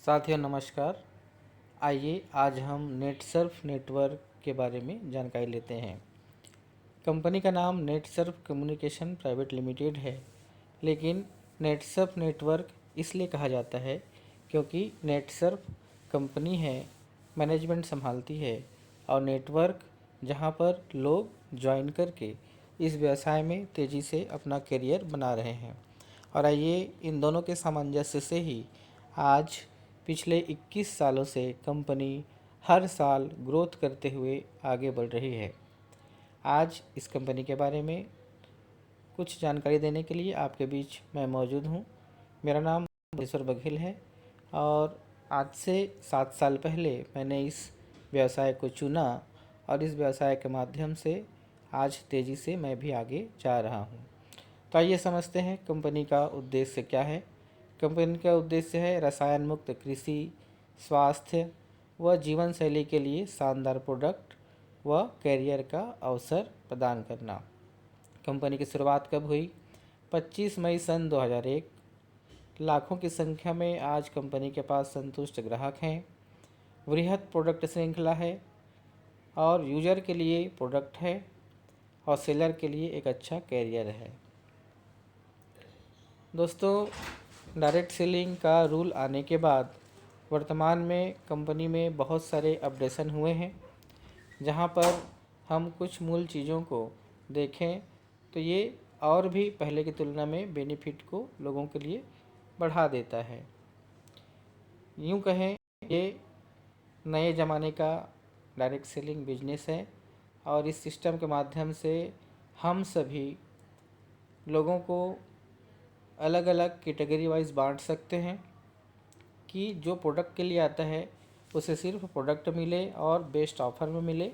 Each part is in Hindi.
साथियों नमस्कार। आइए आज हम नेटसर्फ नेटवर्क के बारे में जानकारी लेते हैं। कंपनी का नाम नेटसर्फ कम्युनिकेशन प्राइवेट लिमिटेड है, लेकिन नेटसर्फ नेटवर्क इसलिए कहा जाता है क्योंकि नेटसर्फ कंपनी है, मैनेजमेंट संभालती है और नेटवर्क जहां पर लोग ज्वाइन करके इस व्यवसाय में तेज़ी से अपना करियर बना रहे हैं। और आइए इन दोनों के सामंजस्य से ही आज पिछले 21 सालों से कंपनी हर साल ग्रोथ करते हुए आगे बढ़ रही है। आज इस कंपनी के बारे में कुछ जानकारी देने के लिए आपके बीच मैं मौजूद हूँ। मेरा नाम बलेश्वर बघेल है और आज से 7 साल पहले मैंने इस व्यवसाय को चुना और इस व्यवसाय के माध्यम से आज तेज़ी से मैं भी आगे जा रहा हूँ। तो आइए समझते हैं कंपनी का उद्देश्य क्या है। कंपनी का उद्देश्य है रसायन मुक्त कृषि, स्वास्थ्य व जीवन शैली के लिए शानदार प्रोडक्ट व कैरियर का अवसर प्रदान करना। कंपनी की शुरुआत कब हुई? 25 मई सन 2001। लाखों की संख्या में आज कंपनी के पास संतुष्ट ग्राहक हैं। वृहद प्रोडक्ट श्रृंखला है और यूजर के लिए प्रोडक्ट है और सेलर के लिए एक अच्छा कैरियर है। दोस्तों, डायरेक्ट सेलिंग का रूल आने के बाद वर्तमान में कंपनी में बहुत सारे अपडेशन हुए हैं। जहां पर हम कुछ मूल चीज़ों को देखें तो ये और भी पहले की तुलना में बेनिफिट को लोगों के लिए बढ़ा देता है। यूँ कहें, ये नए ज़माने का डायरेक्ट सेलिंग बिजनेस है और इस सिस्टम के माध्यम से हम सभी लोगों को अलग अलग कैटेगरी वाइज बांट सकते हैं कि जो प्रोडक्ट के लिए आता है उसे सिर्फ प्रोडक्ट मिले और बेस्ट ऑफ़र में मिले।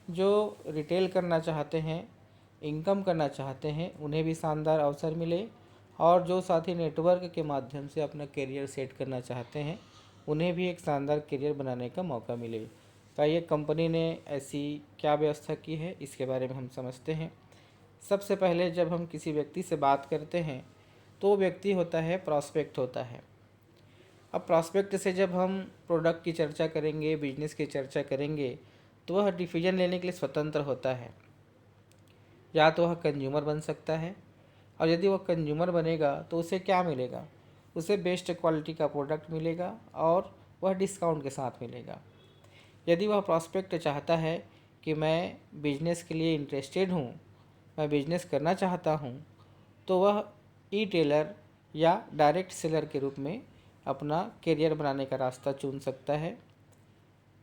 जो रिटेल करना चाहते हैं, इनकम करना चाहते हैं, उन्हें भी शानदार अवसर मिले और जो साथी नेटवर्क के माध्यम से अपना करियर सेट करना चाहते हैं उन्हें भी एक शानदार करियर बनाने का मौका मिले। तो ये कंपनी ने ऐसी क्या व्यवस्था की है इसके बारे में हम समझते हैं। सबसे पहले जब हम किसी व्यक्ति से बात करते हैं तो व्यक्ति होता है, प्रॉस्पेक्ट होता है। अब प्रॉस्पेक्ट से जब हम प्रोडक्ट की चर्चा करेंगे, बिजनेस की चर्चा करेंगे, तो वह डिसीजन लेने के लिए स्वतंत्र होता है। या तो वह कंज्यूमर बन सकता है और यदि वह कंज्यूमर बनेगा तो उसे क्या मिलेगा? उसे बेस्ट क्वालिटी का प्रोडक्ट मिलेगा और वह डिस्काउंट के साथ मिलेगा। यदि वह प्रॉस्पेक्ट चाहता है कि मैं बिजनेस के लिए इंटरेस्टेड हूँ, मैं बिजनेस करना चाहता हूँ, तो वह ई टेलर या डायरेक्ट सेलर के रूप में अपना करियर बनाने का रास्ता चुन सकता है।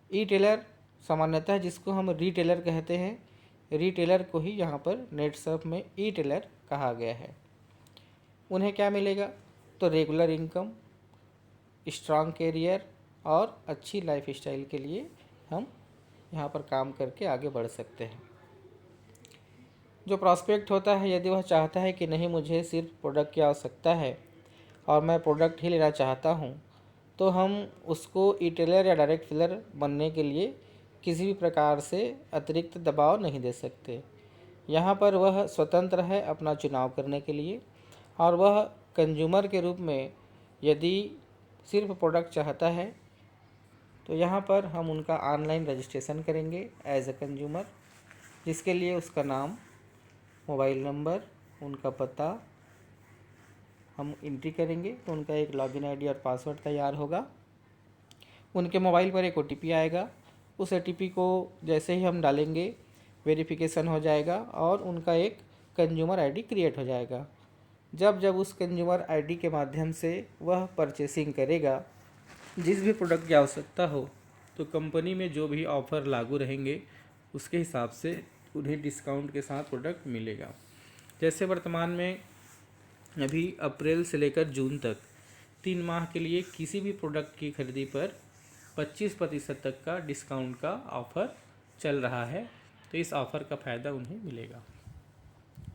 ई टेलर सामान्यतः जिसको हम रीटेलर कहते हैं, रीटेलर को ही यहाँ पर नेटसर्फ में ई टेलर कहा गया है। उन्हें क्या मिलेगा? तो रेगुलर इनकम, स्ट्रांग करियर और अच्छी लाइफ स्टाइल के लिए हम यहाँ पर काम करके आगे बढ़ सकते हैं। जो प्रॉस्पेक्ट होता है, यदि वह चाहता है कि नहीं, मुझे सिर्फ प्रोडक्ट की आवश्यकता है और मैं प्रोडक्ट ही लेना चाहता हूँ, तो हम उसको ई टेलर या डायरेक्ट सेलर बनने के लिए किसी भी प्रकार से अतिरिक्त दबाव नहीं दे सकते। यहाँ पर वह स्वतंत्र है अपना चुनाव करने के लिए और वह कंज्यूमर के रूप में यदि सिर्फ प्रोडक्ट चाहता है तो यहाँ पर हम उनका ऑनलाइन रजिस्ट्रेशन करेंगे एज ए कंज्यूमर, जिसके लिए उसका नाम, मोबाइल नंबर, उनका पता हम एंट्री करेंगे तो उनका एक लॉगिन आईडी और पासवर्ड तैयार होगा। उनके मोबाइल पर एक ओटीपी आएगा। उस ओटीपी को जैसे ही हम डालेंगे वेरिफिकेशन हो जाएगा और उनका एक कंज्यूमर आईडी क्रिएट हो जाएगा। जब जब उस कंज्यूमर आईडी के माध्यम से वह परचेसिंग करेगा, जिस भी प्रोडक्ट की आवश्यकता हो, तो कंपनी में जो भी ऑफ़र लागू रहेंगे उसके हिसाब से उन्हें डिस्काउंट के साथ प्रोडक्ट मिलेगा। जैसे वर्तमान में अभी अप्रैल से लेकर जून तक 3 माह के लिए किसी भी प्रोडक्ट की खरीदी पर 25% तक का डिस्काउंट का ऑफ़र चल रहा है। तो इस ऑफ़र का फ़ायदा उन्हें मिलेगा,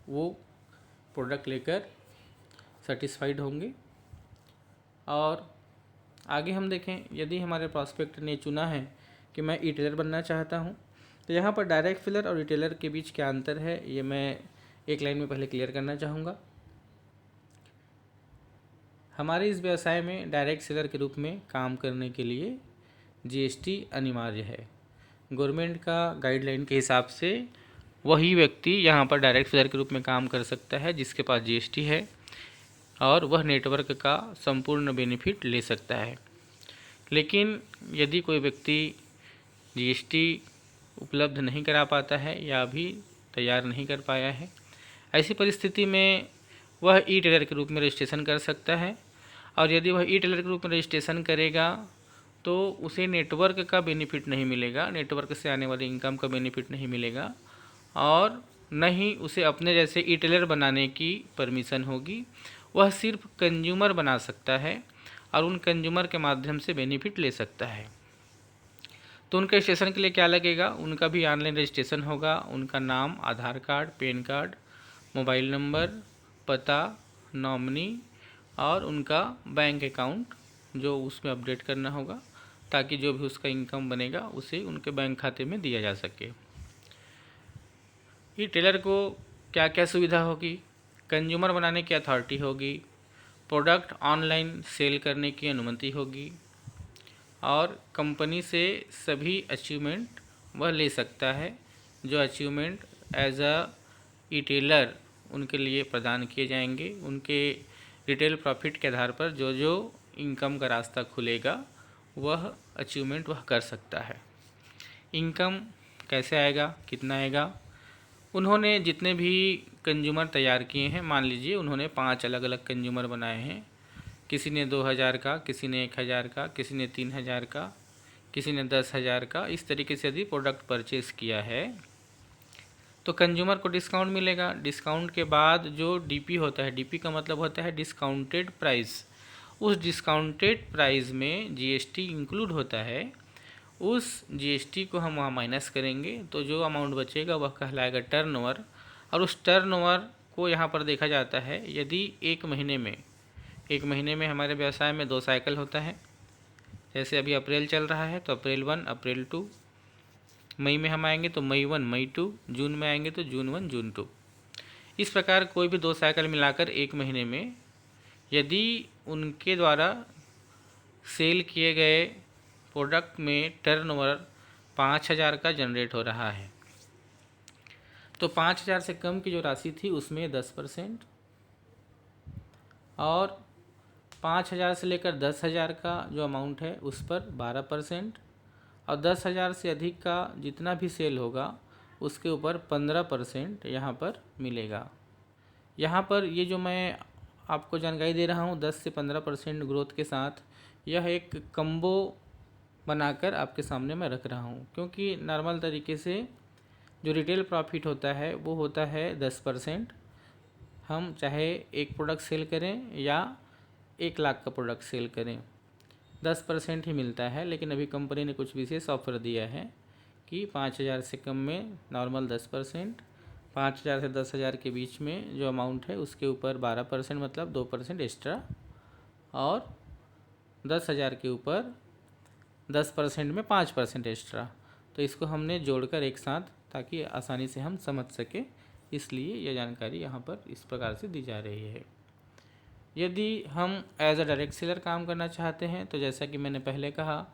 वो प्रोडक्ट लेकर सेटिस्फाइड होंगे। और आगे हम देखें, यदि हमारे प्रॉस्पेक्ट ने चुना है कि मैं ई टेलर बनना चाहता हूँ, तो यहाँ पर डायरेक्ट सेलर और रिटेलर के बीच क्या अंतर है ये मैं एक लाइन में पहले क्लियर करना चाहूँगा। हमारे इस व्यवसाय में डायरेक्ट सेलर के रूप में काम करने के लिए जीएसटी अनिवार्य है। गवर्नमेंट का गाइडलाइन के हिसाब से वही व्यक्ति यहाँ पर डायरेक्ट सेलर के रूप में काम कर सकता है जिसके पास जीएसटी है और वह नेटवर्क का संपूर्ण बेनिफिट ले सकता है। लेकिन यदि कोई व्यक्ति जीएसटी उपलब्ध नहीं करा पाता है या अभी तैयार नहीं कर पाया है, ऐसी परिस्थिति में वह ई टेलर के रूप में रजिस्ट्रेशन कर सकता है। और यदि वह ई टेलर के रूप में रजिस्ट्रेशन करेगा तो उसे नेटवर्क का बेनिफिट नहीं मिलेगा, नेटवर्क से आने वाली इनकम का बेनिफिट नहीं मिलेगा और न ही उसे अपने जैसे ई टेलर बनाने की परमिशन होगी। वह सिर्फ कंज्यूमर बना सकता है और उन कंज्यूमर के माध्यम से बेनिफिट ले सकता है। तो उनके रजिस्ट्रेशन के लिए क्या लगेगा? उनका भी ऑनलाइन रजिस्ट्रेशन होगा। उनका नाम, Aadhaar card, PAN card, mobile number, पता, नॉमिनी और उनका बैंक अकाउंट जो उसमें अपडेट करना होगा ताकि जो भी उसका इनकम बनेगा उसे उनके बैंक खाते में दिया जा सके। ये टेलर को क्या क्या सुविधा होगी? कंज्यूमर बनाने की अथॉरिटी होगी, प्रोडक्ट ऑनलाइन सेल करने की अनुमति होगी और कंपनी से सभी अचीवमेंट वह ले सकता है जो achievement as a e tailer उनके लिए प्रदान किए जाएंगे। उनके रिटेल प्रॉफिट के आधार पर जो जो इनकम का रास्ता खुलेगा वह अचीवमेंट वह कर सकता है। इनकम कैसे आएगा, कितना आएगा? उन्होंने जितने भी कंज्यूमर तैयार किए हैं, मान लीजिए उन्होंने 5 अलग अलग कंज्यूमर बनाए हैं, किसी ने 2000 का, किसी ने 1000 का, किसी ने 3000 का, किसी ने 10,000 का, इस तरीके से यदि प्रोडक्ट परचेज़ किया है तो कंज्यूमर को डिस्काउंट मिलेगा। डिस्काउंट के बाद जो डीपी होता है, डीपी का मतलब होता है डिस्काउंटेड प्राइस, उस डिस्काउंटेड प्राइस में जीएसटी इंक्लूड होता है। उस जीएसटी को हम वहाँ माइनस करेंगे तो जो अमाउंट बचेगा वह कहलाएगा टर्नओवर। और उस टर्नओवर को यहाँ पर देखा जाता है यदि एक महीने में हमारे व्यवसाय में 2 साइकिल होता है। जैसे अभी अप्रैल चल रहा है तो अप्रैल 1, अप्रैल 2, मई में हम आएंगे तो मई 1, मई 2, जून में आएंगे तो जून 1, जून 2। इस प्रकार कोई भी 2 साइकिल मिलाकर एक महीने में यदि उनके द्वारा सेल किए गए प्रोडक्ट में टर्नओवर 5000 का जनरेट हो रहा है तो 5000 से कम की जो राशि थी उसमें 10% और 5000 से लेकर 10,000 का जो अमाउंट है उस पर 12% और 10,000 से अधिक का जितना भी सेल होगा उसके ऊपर 15% यहाँ पर मिलेगा। यहाँ पर ये जो मैं आपको जानकारी दे रहा हूँ 10 से 15% ग्रोथ के साथ, यह एक कम्बो बनाकर आपके सामने मैं रख रहा हूँ, क्योंकि नॉर्मल तरीके से जो रिटेल प्रॉफिट होता है वो होता है 10%। हम चाहे एक प्रोडक्ट सेल करें या 1 लाख का प्रोडक्ट सेल करें, 10% ही मिलता है। लेकिन अभी कंपनी ने कुछ विशेष ऑफर दिया है कि 5000 से कम में नॉर्मल 10%, 5000 से 10,000 के बीच में जो अमाउंट है उसके ऊपर 12% मतलब 2% एक्स्ट्रा और 10,000 के ऊपर 10% में 5% एक्स्ट्रा। तो इसको हमने जोड़कर एक साथ ताकि आसानी से हम समझ सके, इसलिए यह जानकारी यहाँ पर इस प्रकार से दी जा रही है। यदि हम एज अ डायरेक्ट सेलर काम करना चाहते हैं तो जैसा कि मैंने पहले कहा,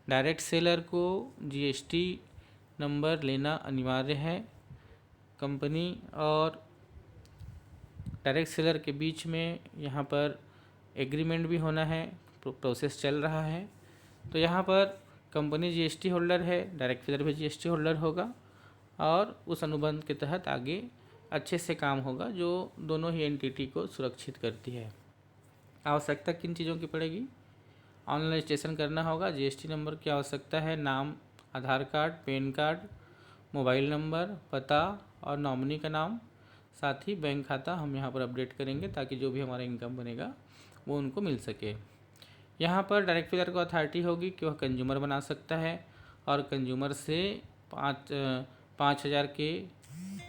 डायरेक्ट सेलर को जीएसटी नंबर लेना अनिवार्य है। कंपनी और डायरेक्ट सेलर के बीच में यहाँ पर एग्रीमेंट भी होना है, प्रोसेस चल रहा है। तो यहाँ पर कंपनी जीएसटी होल्डर है, डायरेक्ट सेलर भी जीएसटी होल्डर होगा और उस अनुबंध के तहत आगे अच्छे से काम होगा जो दोनों ही एंटिटी को सुरक्षित करती है। आवश्यकता किन चीज़ों की पड़ेगी? ऑनलाइन रजिस्ट्रेशन करना होगा, जीएसटी नंबर की आवश्यकता है, नाम, Aadhaar card, PAN card, mobile number, पता और नॉमिनी का नाम, साथ ही बैंक खाता हम यहाँ पर अपडेट करेंगे ताकि जो भी हमारा इनकम बनेगा वो उनको मिल सके। यहाँ पर डायरेक्ट सेलर को अथॉरिटी होगी कि वह कंज्यूमर बना सकता है और कंज्यूमर से 5,000 के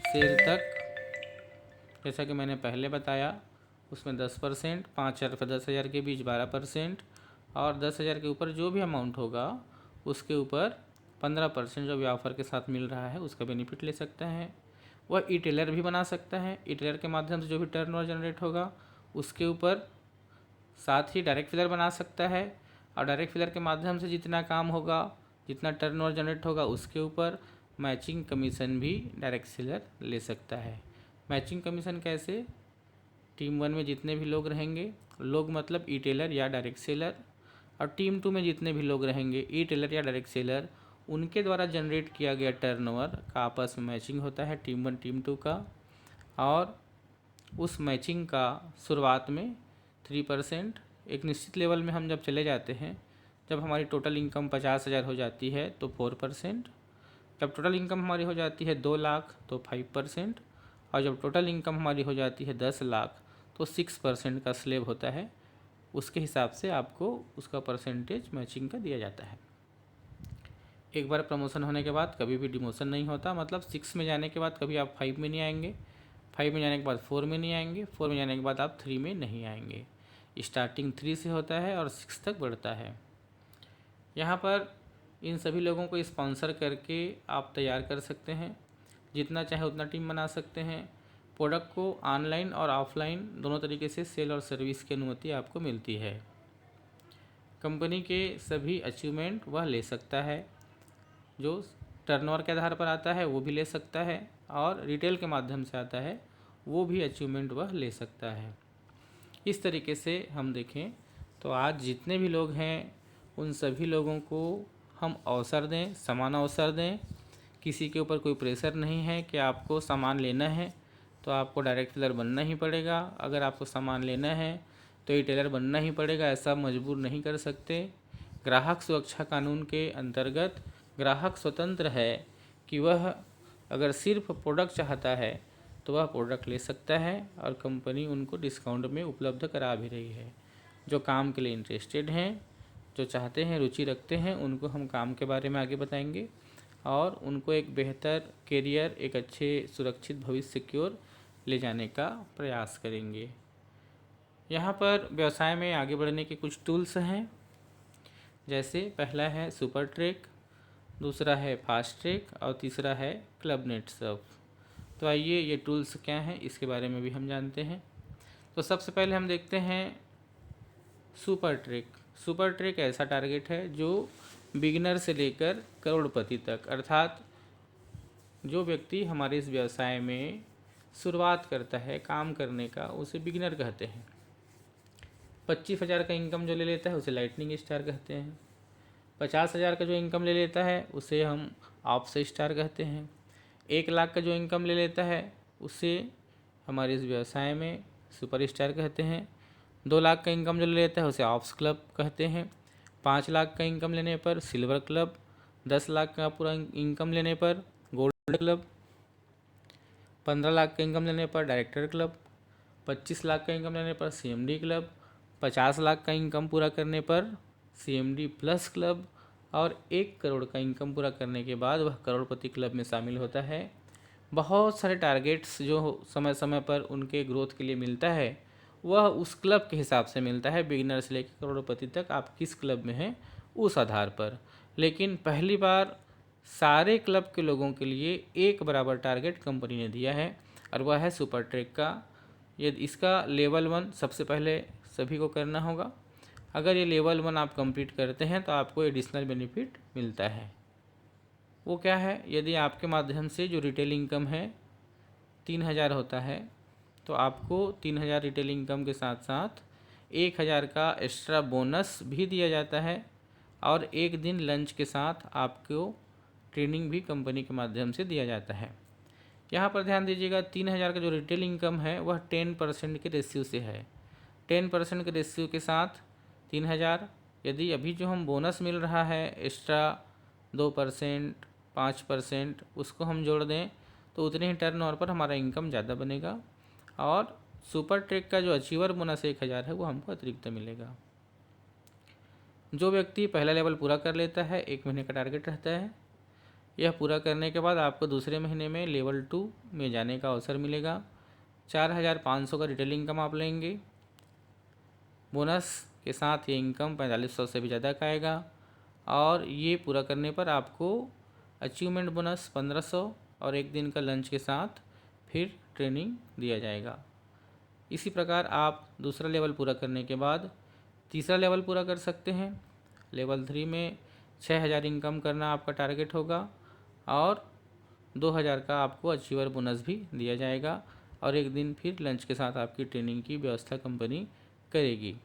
सेल तक, जैसा कि मैंने पहले बताया, उसमें 10%, 5,000 से 10,000 के बीच 12% और 10,000 के ऊपर जो भी अमाउंट होगा उसके ऊपर 15% जो भी ऑफर के साथ मिल रहा है उसका बेनिफिट ले सकता है। वह ई टेलर भी बना सकता है। ई टेलर के माध्यम से जो भी टर्नओवर जनरेट होगा उसके ऊपर साथ ही डायरेक्ट फिलर बना सकता है, और डायरेक्ट फिलर के माध्यम से जितना काम होगा, जितना टर्नओवर जनरेट होगा, उसके ऊपर मैचिंग कमीशन भी डायरेक्ट सेलर ले सकता है। मैचिंग कमीशन कैसे? टीम 1 में जितने भी लोग रहेंगे, लोग मतलब ई टेलर या डायरेक्ट सेलर, और टीम 2 में जितने भी लोग रहेंगे ई टेलर या डायरेक्ट सेलर, उनके द्वारा जनरेट किया गया टर्नओवर का आपस में मैचिंग होता है टीम 1 टीम 2 का। और उस मैचिंग का शुरुआत में 3%, एक निश्चित लेवल में हम जब चले जाते हैं, जब हमारी टोटल इनकम 50,000 हो जाती है तो 4%, जब टोटल इनकम हमारी हो जाती है 2 लाख तो 5%, और जब टोटल इनकम हमारी हो जाती है 10 लाख तो 6% का स्लैब होता है। उसके हिसाब से आपको उसका परसेंटेज मैचिंग का दिया जाता है। एक बार प्रमोशन होने के बाद कभी भी डिमोशन नहीं होता, मतलब 6 में जाने के बाद कभी आप 5 में नहीं आएंगे, 5 में जाने के बाद 4 में नहीं आएंगे, 4 में जाने के बाद आप 3 में नहीं आएंगे। स्टार्टिंग 3 से होता है और 6 तक बढ़ता है। यहाँ पर इन सभी लोगों को स्पॉन्सर करके आप तैयार कर सकते हैं, जितना चाहे उतना टीम बना सकते हैं। प्रोडक्ट को ऑनलाइन और ऑफलाइन दोनों तरीके से सेल और सर्विस की अनुमति आपको मिलती है। कंपनी के सभी अचीवमेंट वह ले सकता है, जो टर्नओवर के आधार पर आता है वो भी ले सकता है, और रिटेल के माध्यम से आता है वो भी अचीवमेंट वह ले सकता है। इस तरीके से हम देखें तो आज जितने भी लोग हैं उन सभी लोगों को हम अवसर दें, समान अवसर दें। किसी के ऊपर कोई प्रेशर नहीं है कि आपको सामान लेना है तो आपको डायरेक्ट सेलर बनना ही पड़ेगा, अगर आपको सामान लेना है तो रिटेलर बनना ही पड़ेगा, ऐसा मजबूर नहीं कर सकते। ग्राहक सुरक्षा कानून के अंतर्गत ग्राहक स्वतंत्र है कि वह अगर सिर्फ प्रोडक्ट चाहता है तो वह प्रोडक्ट ले सकता है, और कंपनी उनको डिस्काउंट में उपलब्ध करा भी रही है। जो काम के लिए इंटरेस्टेड हैं, जो चाहते हैं, रुचि रखते हैं, उनको हम काम के बारे में आगे बताएंगे और उनको एक बेहतर करियर, एक अच्छे सुरक्षित भविष्य सिक्योर ले जाने का प्रयास करेंगे। यहाँ पर व्यवसाय में आगे बढ़ने के कुछ टूल्स हैं, जैसे पहला है सुपर ट्रैक, दूसरा है फास्ट ट्रैक और तीसरा है क्लब नेट सर्फ। तो आइए ये टूल्स क्या हैं इसके बारे में भी हम जानते हैं। तो सबसे पहले हम देखते हैं सुपर ट्रैक। सुपर ट्रैक ऐसा टारगेट है जो बिगिनर से लेकर करोड़पति तक, अर्थात जो व्यक्ति हमारे इस व्यवसाय में शुरुआत करता है काम करने का, उसे बिगिनर कहते हैं। 25,000 का इनकम जो ले लेता है उसे लाइटनिंग स्टार कहते हैं। 50,000 का जो इनकम ले लेता है उसे हम ऑप्स स्टार कहते हैं। 1 लाख का जो इनकम ले लेता है उसे हमारे इस व्यवसाय में सुपर स्टार कहते हैं। 2 लाख का इनकम जो ले लेता है उसे ऑप्स क्लब कहते हैं। 5 लाख का इनकम लेने पर सिल्वर क्लब, 10 लाख का पूरा इनकम लेने पर गोल्ड क्लब, 15 लाख का इनकम लेने पर डायरेक्टर क्लब, 25 लाख का इनकम लेने पर CMD क्लब, 50 लाख का इनकम पूरा करने पर CMD प्लस क्लब, और 1 करोड़ का इनकम पूरा करने के बाद वह करोड़पति क्लब में शामिल होता है। बहुत सारे टारगेट्स जो समय समय पर उनके ग्रोथ के लिए मिलता है वह उस क्लब के हिसाब से मिलता है। बिगिनर से लेकर करोड़पति तक आप किस क्लब में हैं उस आधार पर। लेकिन पहली बार सारे क्लब के लोगों के लिए एक बराबर टारगेट कंपनी ने दिया है, और वह है सुपर ट्रैक का। यदि इसका लेवल 1 सबसे पहले सभी को करना होगा। अगर ये लेवल 1 आप कंप्लीट करते हैं तो आपको एडिशनल बेनिफिट मिलता है। वो क्या है? यदि आपके माध्यम से जो रिटेल इनकम है 3,000 होता है तो आपको 3,000 रिटेल इनकम के साथ साथ 1,000 का एक्स्ट्रा बोनस भी दिया जाता है, और 1 दिन लंच के साथ आपको ट्रेनिंग भी कंपनी के माध्यम से दिया जाता है। यहाँ पर ध्यान दीजिएगा, 3,000 का जो रिटेल इनकम है वह 10% के रेशियो से है। 10% के रेशियो के साथ 3,000, यदि अभी जो हम बोनस मिल रहा है एक्स्ट्रा 2%, 5% उसको हम जोड़ दें तो उतने ही टर्नओवर पर हमारा इनकम ज़्यादा बनेगा, और सुपर ट्रैक का जो अचीवर बोनस 1,000 है वो हमको अतिरिक्त मिलेगा। जो व्यक्ति पहला लेवल पूरा कर लेता है, 1 महीने का टारगेट रहता है, यह पूरा करने के बाद आपको दूसरे महीने में लेवल 2 में जाने का अवसर मिलेगा। 4,500 का रिटेल इनकम आप लेंगे, बोनस के साथ ये इनकम 4,500 से भी ज़्यादा का आएगा, और ये पूरा करने पर आपको अचीवमेंट बोनस 1,500 और 1 दिन का लंच के साथ फिर ट्रेनिंग दिया जाएगा। इसी प्रकार आप दूसरा लेवल पूरा करने के बाद तीसरा लेवल पूरा कर सकते हैं। लेवल 3 में 6,000 इनकम करना आपका टारगेट होगा और 2,000 का आपको अचीवर बोनस भी दिया जाएगा और एक दिन फिर लंच के साथ आपकी ट्रेनिंग की व्यवस्था कंपनी करेगी।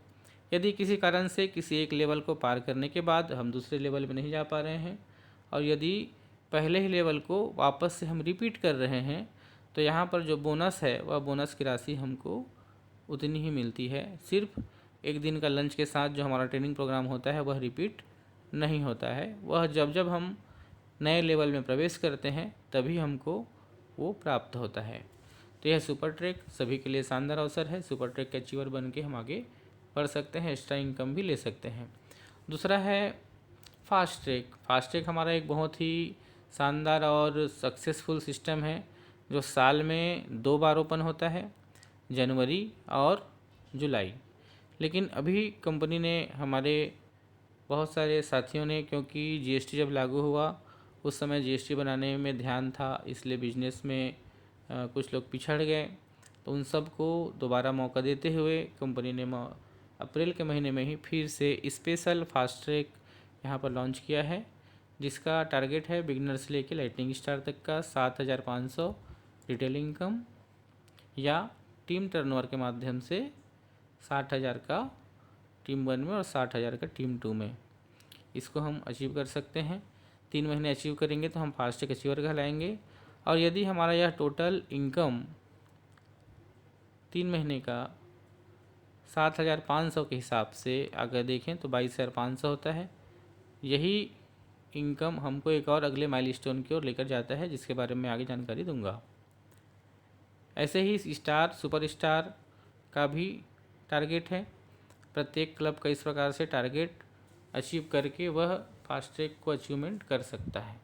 यदि किसी कारण से किसी एक लेवल को पार करने के बाद हम दूसरे लेवल में नहीं जा पा रहे हैं और यदि पहले ही लेवल को वापस से हम रिपीट कर रहे हैं तो यहाँ पर जो बोनस है वह बोनस की राशि हमको उतनी ही मिलती है। सिर्फ एक दिन का लंच के साथ जो हमारा ट्रेनिंग प्रोग्राम होता है वह रिपीट नहीं होता है, वह जब जब हम नए लेवल में प्रवेश करते हैं तभी हमको वो प्राप्त होता है। तो यह सुपर ट्रैक सभी के लिए शानदार अवसर है। सुपर ट्रैक के अचीवर बन के हम आगे बढ़ सकते हैं, एक्स्ट्रा इनकम भी ले सकते हैं। दूसरा है फास्ट ट्रैक। फास्ट ट्रैक हमारा एक बहुत ही शानदार और सक्सेसफुल सिस्टम है जो साल में 2 बार ओपन होता है, जनवरी और जुलाई। लेकिन अभी कंपनी ने हमारे बहुत सारे साथियों ने, क्योंकि जीएसटी जब लागू हुआ उस समय जीएसटी बनाने में ध्यान था, इसलिए बिजनेस में कुछ लोग पिछड़ गए, तो उन सब को दोबारा मौका देते हुए कंपनी ने अप्रैल के महीने में ही फिर से स्पेशल फास्ट ट्रैक यहाँ पर लॉन्च किया है, जिसका टारगेट है बिगिनर से लेकर लाइटनिंग स्टार तक का 7,500 रिटेल इनकम या टीम टर्नओवर के माध्यम से 60,000 का टीम 1 में और 60,000 का टीम 2 में। इसको हम अचीव कर सकते हैं। 3 महीने अचीव करेंगे तो हम फास्ट ट्रैक अचीवर कहलाएंगे। और यदि हमारा यह टोटल इनकम 3 महीने का 7,500 के हिसाब से अगर देखें तो 22,500 होता है। यही इनकम हमको एक और अगले माइलस्टोन की ओर लेकर जाता है, जिसके बारे में आगे जानकारी दूंगा। ऐसे ही स्टार सुपर स्टार का भी टारगेट है। प्रत्येक क्लब का इस प्रकार से टारगेट अचीव करके वह फास्ट ट्रैक को अचीवमेंट कर सकता है।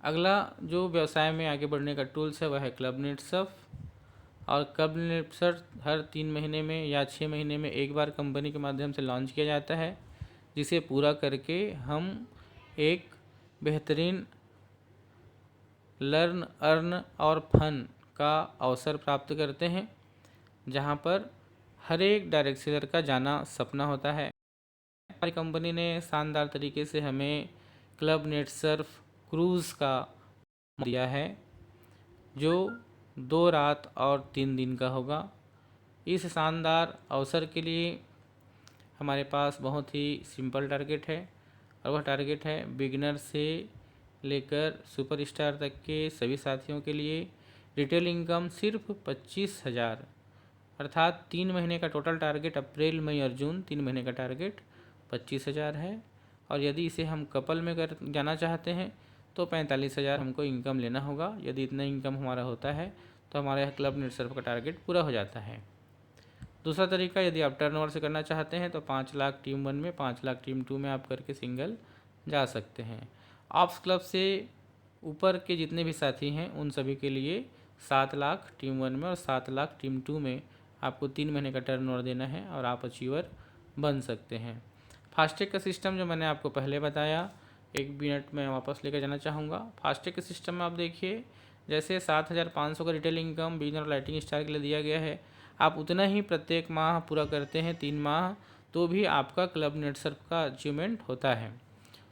अगला जो व्यवसाय में आगे बढ़ने का टूल्स है वह है क्लब नेटसर्फ। और क्लब नेटसर्फ हर 3 महीने में या 6 महीने में एक बार कंपनी के माध्यम से लॉन्च किया जाता है, जिसे पूरा करके हम एक बेहतरीन लर्न अर्न और फन का अवसर प्राप्त करते हैं, जहां पर हर एक डायरेक्ट सेलर का जाना सपना होता है। हमारी कंपनी ने शानदार तरीके से हमें क्लब नेटसर्फ क्रूज़ का दिया है, जो 2 रात और 3 दिन का होगा। इस शानदार अवसर के लिए हमारे पास बहुत ही सिंपल टारगेट है और वह टारगेट है बिगिनर से लेकर सुपर स्टार तक के सभी साथियों के लिए रिटेल इनकम सिर्फ 25,000, अर्थात 3 महीने का टोटल टारगेट अप्रैल मई और जून 3 महीने का टारगेट 25,000 है। और यदि इसे हम कपल में कर जाना चाहते हैं तो 45,000 हमको इनकम लेना होगा। यदि इतना इनकम हमारा होता है तो हमारा यह क्लब नेटसर्फ का टारगेट पूरा हो जाता है। दूसरा तरीका, यदि आप टर्नओवर से करना चाहते हैं तो 5 लाख टीम 1 में, 5 लाख टीम 2 में आप करके सिंगल जा सकते हैं। ऑप्स क्लब से ऊपर के जितने भी साथी हैं उन सभी के लिए 7 लाख टीम 1 में और 7 लाख टीम 2 में आपको 3 महीने का टर्नओवर देना है और आप अचीवर बन सकते हैं। फास्टैग का सिस्टम जो मैंने आपको पहले बताया, 1 मिनट में वापस लेकर जाना चाहूँगा। फास्टैग के सिस्टम में आप देखिए, जैसे 7,500 का रिटेल इनकम बिगिनर और लाइटिंग स्टार के लिए दिया गया है, आप उतना ही प्रत्येक माह पूरा करते हैं 3 माह, तो भी आपका क्लब नेटसर्फ का अचीवमेंट होता है।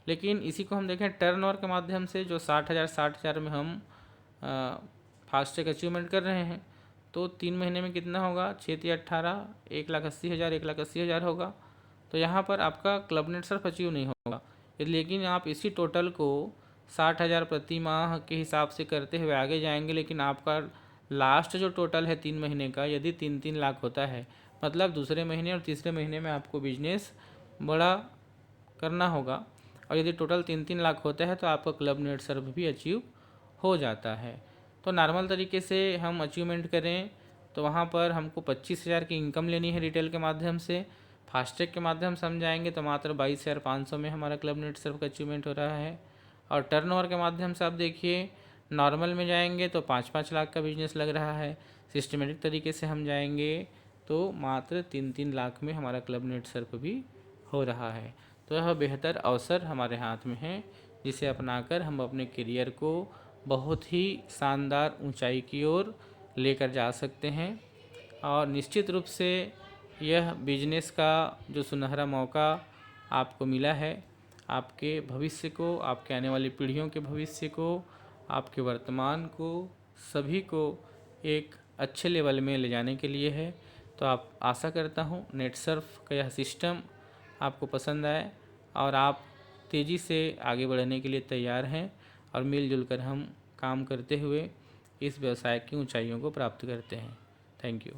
लेकिन इसी को हम देखें टर्नओवर के माध्यम से, जो 60,000 में हम फास्टैग अचीवमेंट कर रहे हैं, तो 3 महीने में कितना होगा, 6×18 1,80,000 1,80,000 होगा। तो यहाँ पर आपका क्लब नेटसर्फ अचीव नहीं होगा। लेकिन आप इसी टोटल को 60,000 प्रति माह के हिसाब से करते हुए आगे जाएंगे, लेकिन आपका लास्ट जो टोटल है 3 महीने का, यदि 3-3 लाख होता है, मतलब दूसरे महीने और तीसरे महीने में आपको बिजनेस बड़ा करना होगा। और यदि टोटल 3-3 लाख होता है तो आपका क्लब नेटसर्फ भी अचीव हो जाता है। तो नॉर्मल तरीके से हम अचीवमेंट करें तो वहाँ पर हमको 25,000 की इनकम लेनी है रिटेल के माध्यम से। फास्टैग के माध्यम से हम जाएंगे तो मात्र 22,500 में हमारा क्लब नेटसर्फ का अचीवमेंट हो रहा है। और टर्नओवर के माध्यम से आप देखिए, नॉर्मल में जाएंगे तो 5-5 लाख का बिजनेस लग रहा है। सिस्टमेटिक तरीके से हम जाएंगे तो मात्र 3-3 लाख में हमारा क्लब नेटसर्फ भी हो रहा है। तो यह बेहतर अवसर हमारे हाथ में है, जिसे अपनाकर हम अपने करियर को बहुत ही शानदार ऊंचाई की ओर लेकर जा सकते हैं। और निश्चित रूप से यह बिजनेस का जो सुनहरा मौका आपको मिला है, आपके भविष्य को, आपके आने वाली पीढ़ियों के भविष्य को, आपके वर्तमान को, सभी को एक अच्छे लेवल में ले जाने के लिए है। तो आप आशा करता हूँ नेटसर्फ का यह सिस्टम आपको पसंद आए और आप तेज़ी से आगे बढ़ने के लिए तैयार हैं और मिलजुल कर हम काम करते हुए इस व्यवसाय की ऊंचाइयों को प्राप्त करते हैं। Thank you.